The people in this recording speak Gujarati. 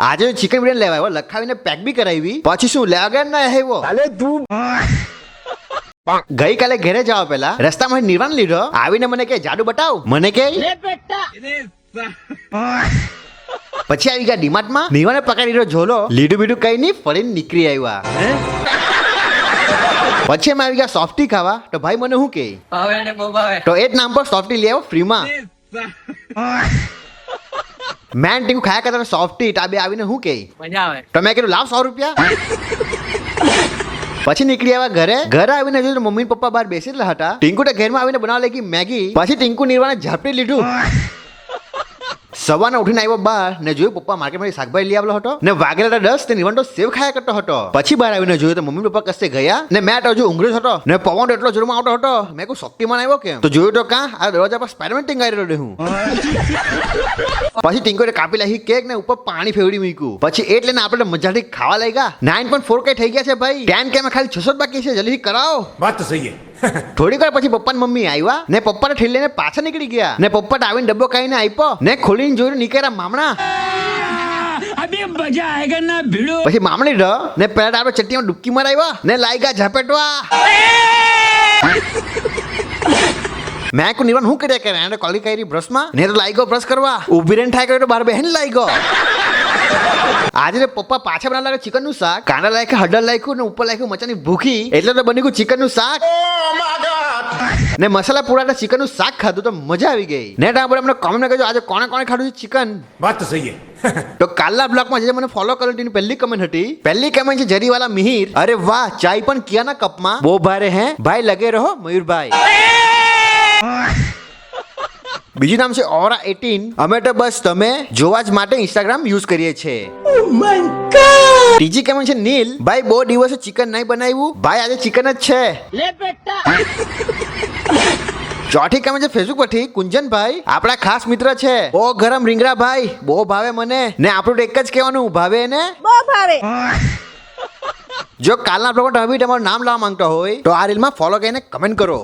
આજે ચિકન બિરિયાની લેવા આવ્યો, લખાવીને પેક બી કરાવી, પછી શું લેવા ગયા ના આવ્યો. ગઈકાલે ઘરે જવા પેલા રસ્તામાં નિર્વાણ લીધો, આવીને મને કે જાદુ બતાવ, મને કે પછી આવી ગયા ડીમાર્ટ માં, નિર્વાણે પકડી લીધો ઝોલો, લીધું બીડું કઈ નહીં, ફરીને નીકળી આવ્યા. પછી અમે આવી ગયા સોફ્ટી ખાવા, તો ભાઈ મને શું કે તો એ જ નામ પર સોફ્ટી લઈ આવ્યો ફ્રીમાં. મેન ટીંકુ ખાયા કરતા સોફ્ટી ટાબે આવીને શું કે મજા આવે, તો મેં કીધું લાવ 100 રૂપિયા. પછી નીકળી આવ્યા ઘરે. ઘરે આવીને જોયું મમ્મી પપ્પા બહાર બેસેલા હતા. ટીંકુ તો ઘરમાં આવીને બનાવવા લાગી મેગી. પછી ટીંકુ નિર્વાણે ઝાપટી લીધું. સવારના ઉઠીને આવ્યો બહાર ને જોયું પપ્પા માર્કેટમાંથી શાકભાજી લઈ આવેલો હતો ને વાગેલા 10 તે નિર્વાણ તો સેવ ખાયા કરતો હતો. પછી બહાર આવીને જોયું તો મમ્મી પપ્પા કશે ગયા ને મેં તો હજુ ઊંઘ્યો હતો ને પવન એટલો જોરમાં આવતો હતો. મેં કોઈ શક્તિમાન આવ્યો કેમ તો જોયું તો કાં આ દરવાજા પર સ્પાઈડરમેન ટીંગાઈ રહ્યો હું. પછી ટીંકોએ કાપી લાગી કેક ને ઉપર પાણી ફેવડી મૂક્યું. પછી એટલે ને આપણે મજાથી ખાવા લાગ્યા. 9.4K થઈ ગયા છે ભાઈ. 10K માં ખાલી 600 બાકી છે, જલ્દી કરાવો. વાત તો સહી है. થોડીક વાર પછી પપ્પા મમ્મી આવ્યા ને પપ્પાને ઠેલી લઈને પાછા નીકળી ગયા ને પપ્પા આવીને ડબ્બો ખાઈને આપ્યો ને ખોલીને જોયું નીકળ્યા મામણા. અભી મજા આયેગા ના ભીડો. પછી મામણી ર ને પેલા આપણે ચટ્ટીમાં ડૂબકી મરાવ્યા ને લાઈગા ઝાપેટવા. મેં કો નિર્વાણ શું કર્યા કરે એને કોલી કરી બ્રશમાં ને તો લાઈગો બ્રશ કરવા ઊભી રહીને થાય કર્યો તો બાર બહેન લાઈગો. આજે પપ્પા પાછા બનાવવા લાગે ચિકન નું શાક. કાંડા લાયક હળદર લાયકું ને ઉપર લાયકું મચાની ભૂખી એટલે તો બની ગયું ચિકન નું શાક. ને મસાલા પૂરા ચિકન નું શાક ખાધું તો મજા આવી ગઈ. ને આપણે અમને કોમેન્ટ કહેજો આજે કોણે કોણે ખાધું છે ચિકન. વાત તો સહી है. તો કાલના બ્લોગમાં જે મને ફોલો કર્યો તેની પહેલી કમેન્ટ હતી. પહેલી કમેન્ટ છે જરીવાલા મિહિર. અરે વાહ, ચાય પણ કિયાના કપમાં બહુ ભારે હે ભાઈ, લગે રહો મયુરભાઈ. બીજું નામ છે ઓરા 18. અમે તો બસ તમે જોવા જ માટે ઇન્સ્ટાગ્રામ યુઝ કરીએ છીએ. ત્રીજી કમેન્ટ છે નીલ. ભાઈ બહુ દિવસે ચિકન નહીં બનાવ્યું, ભાઈ આજે ચિકન જ છે. ચોથી કમેન્ટ છે ફેસબુક પરથી કુંજનભાઈ, આપણા ખાસ મિત્ર છે. બહુ ગરમ રીંગણા ભાઈ, બહુ ભાવે મને ને આપણું એક જ કહેવાનું ભાવે ને બહુ ભાવે. જો કાલના બ્લોગમાં તમે તમારું નામ લાવવા માંગતા હોય તો આ રીલમાં ફોલો કરીને કમેન્ટ કરો.